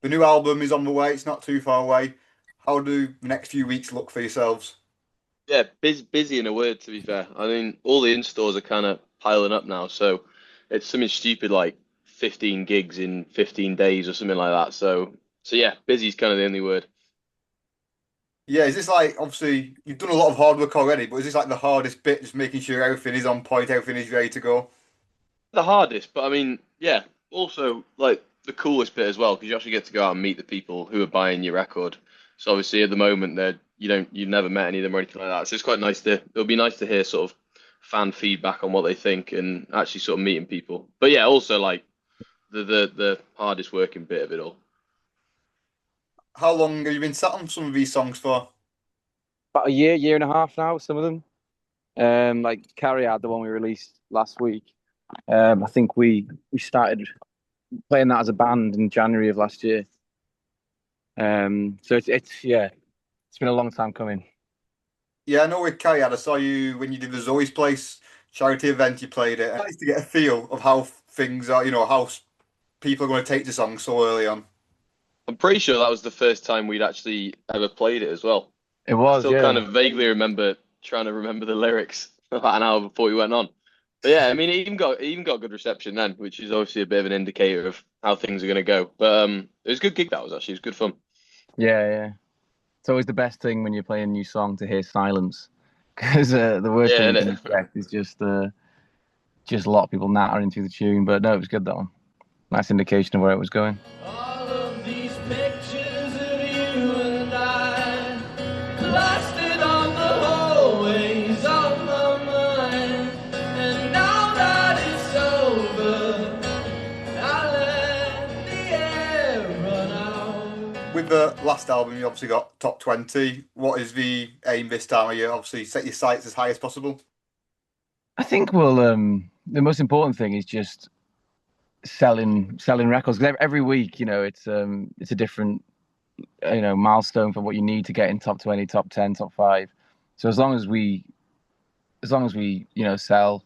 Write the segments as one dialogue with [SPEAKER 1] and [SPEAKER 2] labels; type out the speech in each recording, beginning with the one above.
[SPEAKER 1] The new album is on the way. It's not too far away. How do the next few weeks look for yourselves?
[SPEAKER 2] Yeah, busy in a word, to be fair. I mean, all the in-stores are kind of piling up now, so it's something stupid like 15 gigs in 15 days or something like that. So yeah, busy is kind of the only word.
[SPEAKER 1] Yeah, is this like obviously you've done a lot of hard work already, but is this like the hardest bit, just making sure everything is on point, everything is ready to go?
[SPEAKER 2] The hardest, but I mean, yeah, also like the coolest bit as well, because you actually get to go out and meet the people who are buying your record. So obviously at the moment you've never met any of them or anything like that. So it's quite nice to it'll be nice to hear sort of fan feedback on what they think and actually sort of meeting people. But yeah, also like the hardest working bit of it all.
[SPEAKER 1] How long have you been sat on some of these songs for?
[SPEAKER 3] About a year and a half now, some of them. Like Carry Out, the one we released last week. I think we started playing that as a band in January of last year. So it's yeah, it's been a long time coming.
[SPEAKER 1] Yeah, I know with Kai, I saw you when you did the Zoe's Place charity event. You played it. Nice to get a feel of how things are. How people are going to take the song so early on.
[SPEAKER 2] I'm pretty sure that was the first time we'd actually ever played it as well.
[SPEAKER 3] It
[SPEAKER 2] I
[SPEAKER 3] was,
[SPEAKER 2] still kind
[SPEAKER 3] yeah.
[SPEAKER 2] of vaguely remember trying to remember the lyrics about an hour before we went on. But yeah, I mean, it even got good reception then, which is obviously a bit of an indicator of how things are going to go. But it was a good gig that was actually. It was good fun.
[SPEAKER 3] Yeah, yeah. It's always the best thing when you're playing a new song to hear silence, because the worst thing
[SPEAKER 2] Yeah,
[SPEAKER 3] you can
[SPEAKER 2] innit?
[SPEAKER 3] expect is just a lot of people nattering through the tune. But no, it was good that one. Nice indication of where it was going.
[SPEAKER 4] All of these pictures of you and I plastered on the hallways of my mind. And now that it's over, I let the air run out.
[SPEAKER 1] With the last album, you obviously got top 20. What is the aim this time of year? Obviously, set your sights as high as possible.
[SPEAKER 3] I think the most important thing is just selling records. 'Cause every week, it's a different milestone for what you need to get in top 20, top 10, top 5. So as long as we sell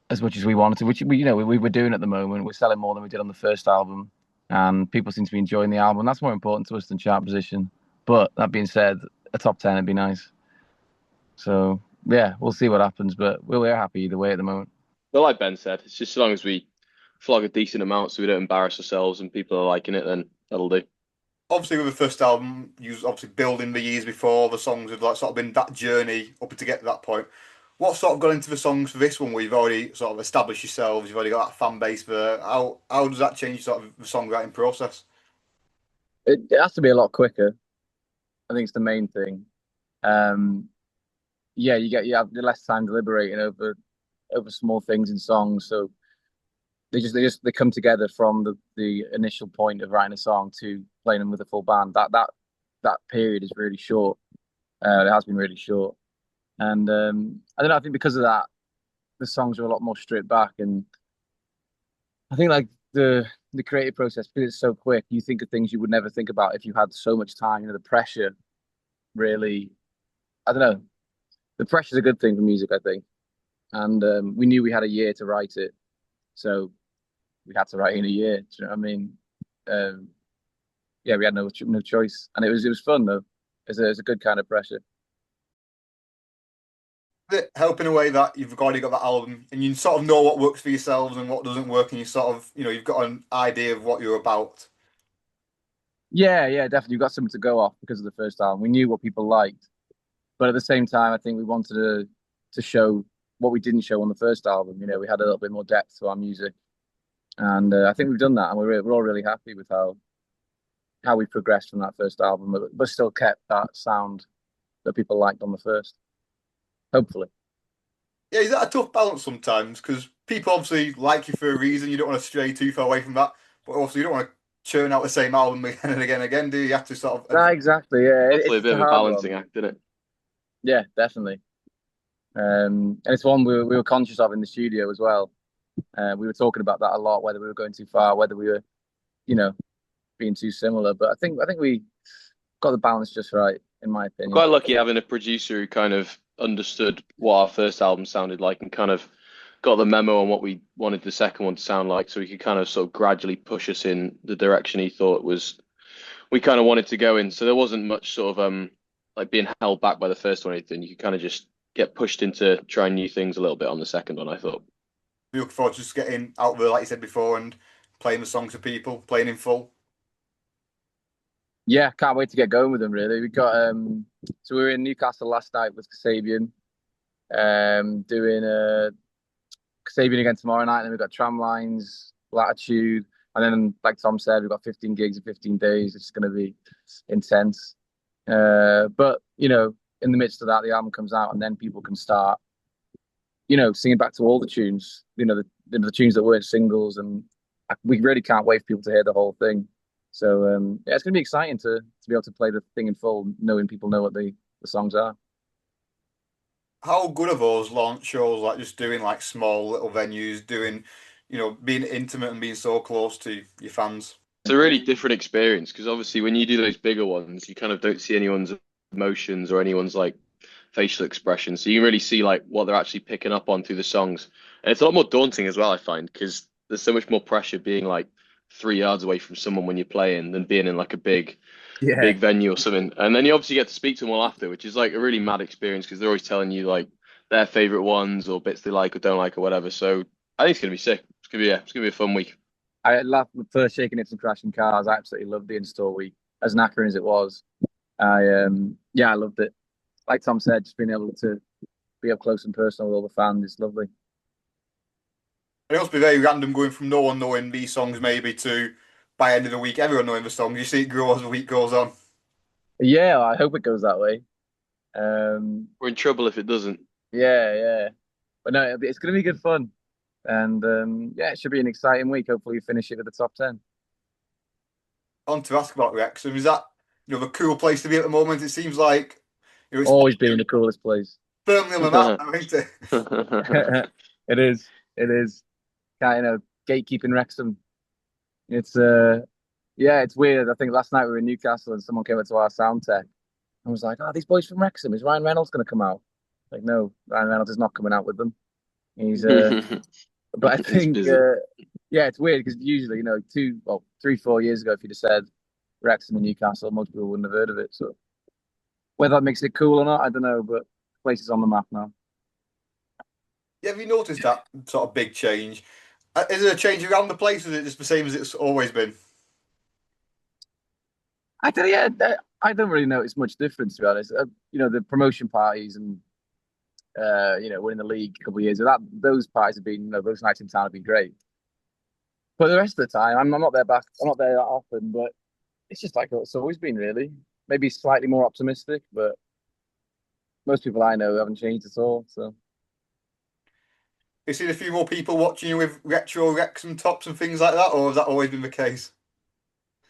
[SPEAKER 3] as much as we wanted to, which we're doing at the moment. We're selling more than we did on the first album, and people seem to be enjoying the album. That's more important to us than chart position. But that being said, a top 10 would be nice. So yeah, we'll see what happens, but we're happy either way at the moment.
[SPEAKER 2] But like Ben said, it's just as long as we flog a decent amount so we don't embarrass ourselves and people are liking it, then that'll do.
[SPEAKER 1] Obviously, with the first album, you was obviously building the years before. The songs have like sort of been that journey up to get to that point. What sort of got into the songs for this one where you've already sort of established yourselves, you've already got that fan base there? How does that change sort of the songwriting process?
[SPEAKER 3] It has to be a lot quicker. I think it's the main thing. Um, yeah, you have less time deliberating over small things in songs. So they come together from the initial point of writing a song to playing them with a full band. That period is really short. It has been really short, and I don't know. I think because of that, the songs are a lot more stripped back, and I think like the creative process because it's so quick. You think of things you would never think about if you had so much time. The pressure really. I don't know. The pressure's a good thing for music, I think, and we knew we had a year to write it, so we had to write in a year. Do you know what I mean? Um, yeah, we had no choice, and it was fun though. It's a good kind of pressure.
[SPEAKER 1] Does it help in a way that you've already got that album and you sort of know what works for yourselves and what doesn't work, and you sort of, you've got an idea of what you're about.
[SPEAKER 3] Yeah, yeah, definitely. We got something to go off because of the first album. We knew what people liked, but at the same time, I think we wanted to show what we didn't show on the first album. We had a little bit more depth to our music, and I think we've done that, and we're all really happy with how we progressed from that first album, but still kept that sound that people liked on the first. Hopefully.
[SPEAKER 1] Yeah, is that a tough balance sometimes? Because people obviously like you for a reason. You don't want to stray too far away from that, but also you don't want to churn out the same album again and again and again, do you? You have to sort of
[SPEAKER 3] No,
[SPEAKER 1] adjust.
[SPEAKER 3] exactly. Yeah,
[SPEAKER 2] Hopefully a
[SPEAKER 3] it's
[SPEAKER 2] bit
[SPEAKER 3] a
[SPEAKER 2] of a
[SPEAKER 3] hard
[SPEAKER 2] balancing
[SPEAKER 3] one.
[SPEAKER 2] act, isn't it?
[SPEAKER 3] Yeah, definitely. And it's one we were conscious of in the studio as well. We were talking about that a lot, whether we were going too far, whether we were, you know, being too similar. But I think we got the balance just right, in my
[SPEAKER 2] We're
[SPEAKER 3] opinion.
[SPEAKER 2] quite lucky having a producer who kind of understood what our first album sounded like and kind of got the memo on what we wanted the second one to sound like, so he could kind of sort of gradually push us in the direction he thought was we kind of wanted to go in. So there wasn't much sort of like being held back by the first one or anything. You could kind of just get pushed into trying new things a little bit on the second one, I thought.
[SPEAKER 1] We look forward to just getting out there, like you said before, and playing the songs for people, playing in full.
[SPEAKER 3] Yeah, can't wait to get going with them. Really, we got so we were in Newcastle last night with Kasabian, doing Kasabian again tomorrow night. And then we've got Tramlines, Latitude, and then like Tom said, we've got 15 gigs in 15 days. It's going to be intense. But you know, in the midst of that, the album comes out, and then people can start, you know, singing back to all the tunes. You know, the tunes that weren't singles, and we really can't wait for people to hear the whole thing. So yeah, it's going to be exciting to be able to play the thing in full, knowing people know what the songs are.
[SPEAKER 1] How good are those launch shows? Like just doing like small little venues, doing, being intimate and being so close to your fans.
[SPEAKER 2] It's a really different experience because obviously when you do those bigger ones, you kind of don't see anyone's emotions or anyone's like facial expressions. So you can really see like what they're actually picking up on through the songs. And it's a lot more daunting as well, I find, because there's so much more pressure being like 3 yards away from someone when you're playing than being in like a big venue or something. And then you obviously get to speak to them all after, which is like a really mad experience because they're always telling you like their favorite ones or bits they like or don't like or whatever. So I think it's gonna be sick. It's gonna be a fun week.
[SPEAKER 3] I laughed with first Shaking Hips and Crashing Cars. I absolutely loved the in-store week, as knackering as it was. Yeah, I loved it. Like Tom said, just being able to be up close and personal with all the fans is lovely.
[SPEAKER 1] It must be very random going from no one knowing these songs maybe to by end of the week everyone knowing the songs. You see it grow as the week goes on.
[SPEAKER 3] Yeah, I hope it goes that way.
[SPEAKER 2] We're in trouble if it doesn't.
[SPEAKER 3] Yeah. But no, it's going to be good fun. And yeah, it should be an exciting week. Hopefully, we finish it with the top 10.
[SPEAKER 1] I want to ask about Wrexham. Is that the cool place to be at the moment? It seems like it's
[SPEAKER 3] Always been the coolest place.
[SPEAKER 1] firmly on the map, isn't it?
[SPEAKER 3] It is. It is. Kind of gatekeeping Wrexham. It's yeah, it's weird. I think last night we were in Newcastle and someone came up to our sound tech and was like, "Oh, these boys from Wrexham. Is Ryan Reynolds going to come out?" Like, no, Ryan Reynolds is not coming out with them. He's but I think yeah, it's weird because usually 3, 4 years ago, if you'd have said Wrexham and Newcastle, most people wouldn't have heard of it. So whether that makes it cool or not, I don't know. But the place is on the map now.
[SPEAKER 1] Yeah, have you noticed that sort of big change? Is there a change around the place, or is it just the same as it's always been?
[SPEAKER 3] I don't, yeah, I don't really notice much difference to be honest. The promotion parties and winning the league a couple of years ago, those parties have been, those nights in town have been great. But the rest of the time, I'm not there back. I'm not there that often, but it's just like it's always been really. Maybe slightly more optimistic, but most people I know haven't changed at all. So
[SPEAKER 1] You seen a few more people watching you with retro Wrexham tops and things like that, or has that always been the case?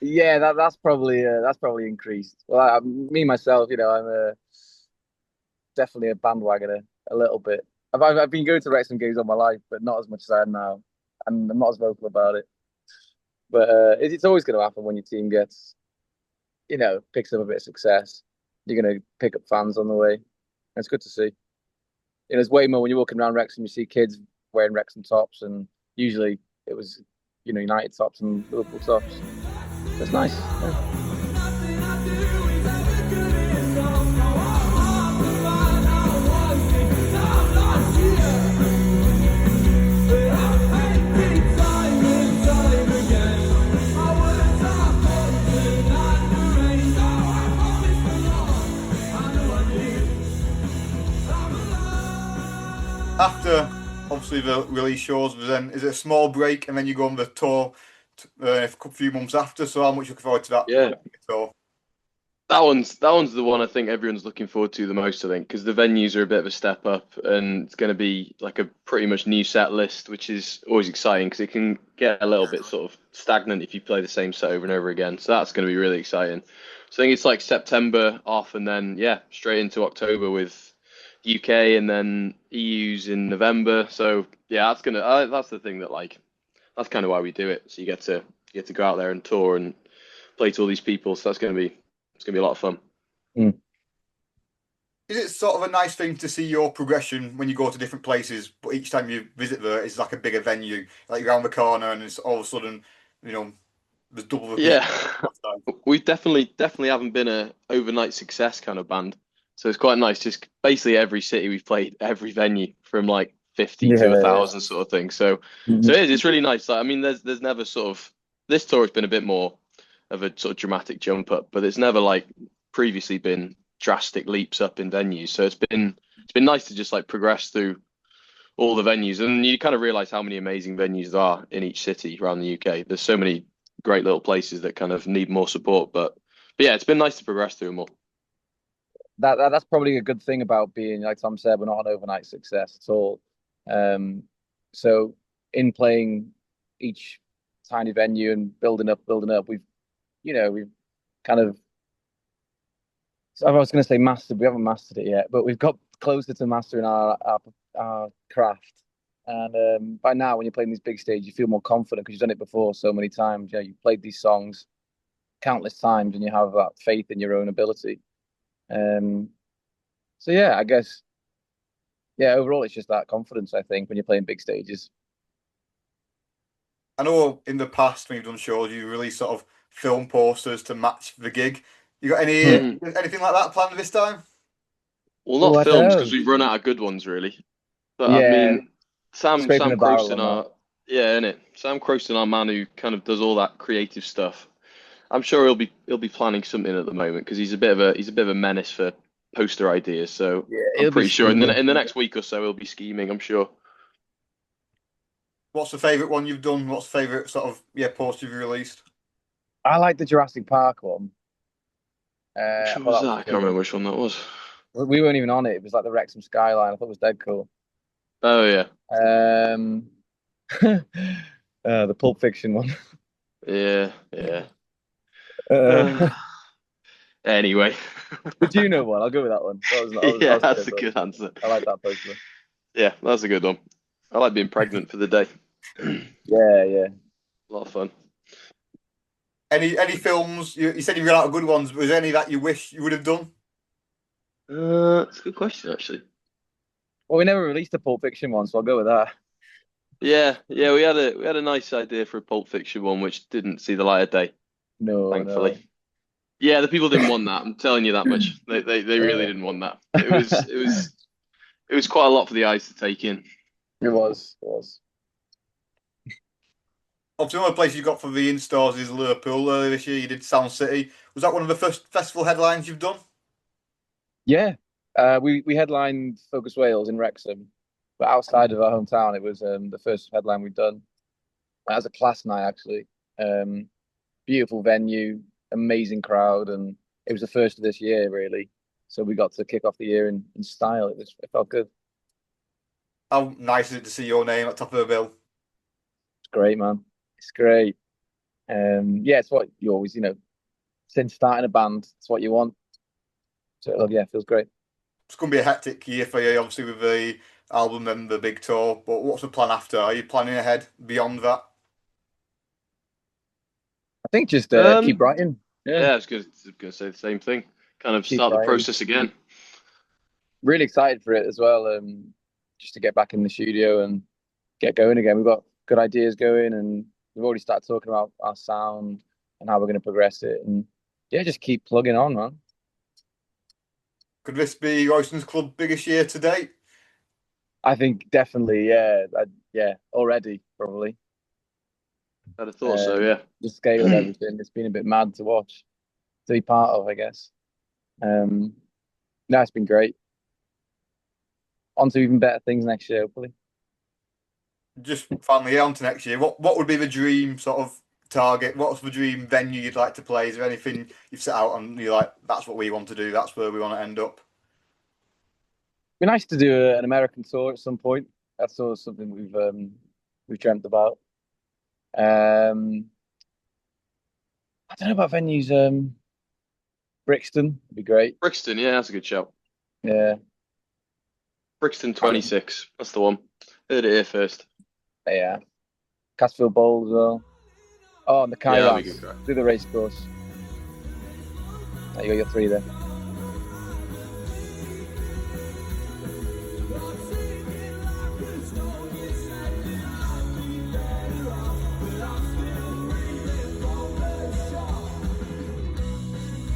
[SPEAKER 3] yeah, that's probably increased. Well, me myself, I'm definitely a bandwagoner a little bit. I've been going to Wrexham games all my life, but not as much as I am now, and I'm not as vocal about it. But it's always going to happen when your team gets, picks up a bit of success. You're going to pick up fans on the way. And it's good to see. There's way more when you're walking around Wrexham. You see kids wearing Wrexham tops, and usually it was, United tops and Liverpool tops. That's nice. Yeah.
[SPEAKER 1] After obviously the release shows, then is it a small break and then you go on the tour a few months after? So how much looking forward to that?
[SPEAKER 2] Yeah.
[SPEAKER 1] Tour?
[SPEAKER 2] That one's the one I think everyone's looking forward to the most, I think, because the venues are a bit of a step up and it's going to be like a pretty much new set list, which is always exciting because it can get a little bit sort of stagnant if you play the same set over and over again. So that's going to be really exciting. So I think it's like September off and then, yeah, straight into October with UK and then EU's in November. So yeah, that's the thing that's kind of why we do it. So you get to go out there and tour and play to all these people. So it's going to be a lot of fun.
[SPEAKER 3] Mm.
[SPEAKER 1] Is it sort of a nice thing to see your progression when you go to different places, but each time you visit there, it's like a bigger venue, like you're around the corner, and it's all of a sudden, you know, there's double the people.
[SPEAKER 2] Yeah, we definitely haven't been a overnight success kind of band. So it's quite nice. Just basically every city we've played, every venue from like 50 to
[SPEAKER 3] Yeah,
[SPEAKER 2] 1,000 sort of thing. So
[SPEAKER 3] yeah.
[SPEAKER 2] it's really nice. Like, I mean, there's never sort of this tour has been a bit more of a sort of dramatic jump up, but it's never like previously been drastic leaps up in venues. So it's been nice to just like progress through all the venues, and you kind of realize how many amazing venues there are in each city around the UK. There's so many great little places that kind of need more support, but yeah, it's been nice to progress through them all.
[SPEAKER 3] That's probably a good thing about being, like Tom said, we're not an overnight success at all. So in playing each tiny venue and building up, we've kind of, so I was going to say mastered. We haven't mastered it yet, but we've got closer to mastering our craft. And by now, when you're playing these big stages, you feel more confident because you've done it before so many times. You know, you've played these songs countless times, and you have that faith in your own ability. Um, so yeah, I guess overall, it's just that confidence. I think when you're playing big stages.
[SPEAKER 1] I know in the past when you've done shows, you release sort of film posters to match the gig. You got
[SPEAKER 2] Mm.
[SPEAKER 1] anything like that planned this time?
[SPEAKER 2] Well,
[SPEAKER 3] Oh,
[SPEAKER 2] not
[SPEAKER 3] I
[SPEAKER 2] films because
[SPEAKER 3] don't.
[SPEAKER 2] we've run out of good ones really. But I
[SPEAKER 3] Yeah,
[SPEAKER 2] mean, Sam
[SPEAKER 3] scraping
[SPEAKER 2] Sam
[SPEAKER 3] a barrel
[SPEAKER 2] Croston,
[SPEAKER 3] on that.
[SPEAKER 2] our yeah, innit? Sam Croston, our man who kind of does all that creative stuff. I'm sure he'll be planning something at the moment because he's a bit of a menace for poster ideas. So
[SPEAKER 3] Yeah,
[SPEAKER 2] I'm
[SPEAKER 3] it'll be
[SPEAKER 2] pretty sure in
[SPEAKER 3] scheming.
[SPEAKER 2] the next week or so he'll be scheming. I'm sure.
[SPEAKER 1] What's the favourite one you've done? What's the favourite sort of poster you've released?
[SPEAKER 3] I like the Jurassic Park one.
[SPEAKER 2] Which
[SPEAKER 3] I
[SPEAKER 2] one
[SPEAKER 3] thought
[SPEAKER 2] was
[SPEAKER 3] that
[SPEAKER 2] that?
[SPEAKER 3] was
[SPEAKER 2] I can't
[SPEAKER 3] cool.
[SPEAKER 2] remember which one that was.
[SPEAKER 3] We weren't even on it. It was like the Wrexham skyline. I thought it was dead cool.
[SPEAKER 2] Oh yeah,
[SPEAKER 3] Um, the Pulp Fiction one.
[SPEAKER 2] yeah, yeah.
[SPEAKER 3] Uh,
[SPEAKER 2] Uh, anyway,
[SPEAKER 3] the Juno one. I'll go with that one. That
[SPEAKER 2] yeah,
[SPEAKER 3] was a
[SPEAKER 2] that's
[SPEAKER 3] good
[SPEAKER 2] a
[SPEAKER 3] one.
[SPEAKER 2] good answer.
[SPEAKER 3] I like that poster.
[SPEAKER 2] Yeah, that's a good one. I like being pregnant for the day. A
[SPEAKER 3] Yeah, yeah.
[SPEAKER 2] lot of fun.
[SPEAKER 1] Any films? You said you ran out of good ones. Was there any that you wish you would have done?
[SPEAKER 2] That's a good question, actually.
[SPEAKER 3] Well, we never released a Pulp Fiction one, so I'll go with that.
[SPEAKER 2] Yeah, yeah, we had a nice idea for a Pulp Fiction one, which didn't see the light of day,
[SPEAKER 3] No, no.
[SPEAKER 2] thankfully. Yeah, the people didn't want that. I'm telling you that much. They really
[SPEAKER 3] Uh,
[SPEAKER 2] didn't want that. It was quite a lot for the eyes to take in.
[SPEAKER 3] it was. It was.
[SPEAKER 1] Obviously, one of the places you got for the in-stores is Liverpool. Earlier this year, you did Sound City. Was that one of the first festival headlines you've done?
[SPEAKER 3] Yeah. We headlined Focus Wales in Wrexham, but outside of our hometown, it was the first headline we'd done. That was a class night, actually. Um, Beautiful venue, amazing crowd, and it was the first of this year, really. So we got to kick off the year in style. It felt good.
[SPEAKER 1] How nice is it to see your name at top of the bill?
[SPEAKER 3] It's great, man. It's great. Yeah, it's what you always, since starting a band, it's what you want. So yeah, it feels great.
[SPEAKER 1] It's going to be a hectic year for you, obviously, with the album and the big tour. But what's the plan after? Are you planning ahead beyond that?
[SPEAKER 3] I think just keep
[SPEAKER 2] Um,
[SPEAKER 3] writing. Yeah,
[SPEAKER 2] yeah, I was gonna say the same thing. Kind of
[SPEAKER 3] keep
[SPEAKER 2] start the
[SPEAKER 3] writing.
[SPEAKER 2] process again.
[SPEAKER 3] Really excited for it as well. Just to get back in the studio and get going again. We've got good ideas going, and we've already started talking about our sound and how we're going to progress it. And yeah, just keep plugging on, man.
[SPEAKER 1] Could this be Royston's Club biggest year to date?
[SPEAKER 3] I think definitely, yeah, yeah, already probably.
[SPEAKER 2] I'd have thought so, yeah.
[SPEAKER 3] The scale of everything, it's been a bit mad to watch, to be part of, I guess. Um, no, it's been great. On to even better things next year, hopefully.
[SPEAKER 1] Just finally on to next year. What would be the dream sort of target? What's the dream venue you'd like to play? Is there anything you've set out and you're like, that's what we want to do, that's where we want to end up?
[SPEAKER 3] Be nice to do an American tour at some point. That's sort of something we've dreamt about. Um, I don't know about venues. Brixton would be great.
[SPEAKER 2] Brixton, yeah, that's a good shout.
[SPEAKER 3] Yeah,
[SPEAKER 2] Brixton 26, that's the one. Heard it here first.
[SPEAKER 3] yeah. Castfield Bowl as well. Oh, and the
[SPEAKER 2] Yeah, that'd be
[SPEAKER 3] Kairos.
[SPEAKER 2] good.
[SPEAKER 3] Do the race course. There you got your three there.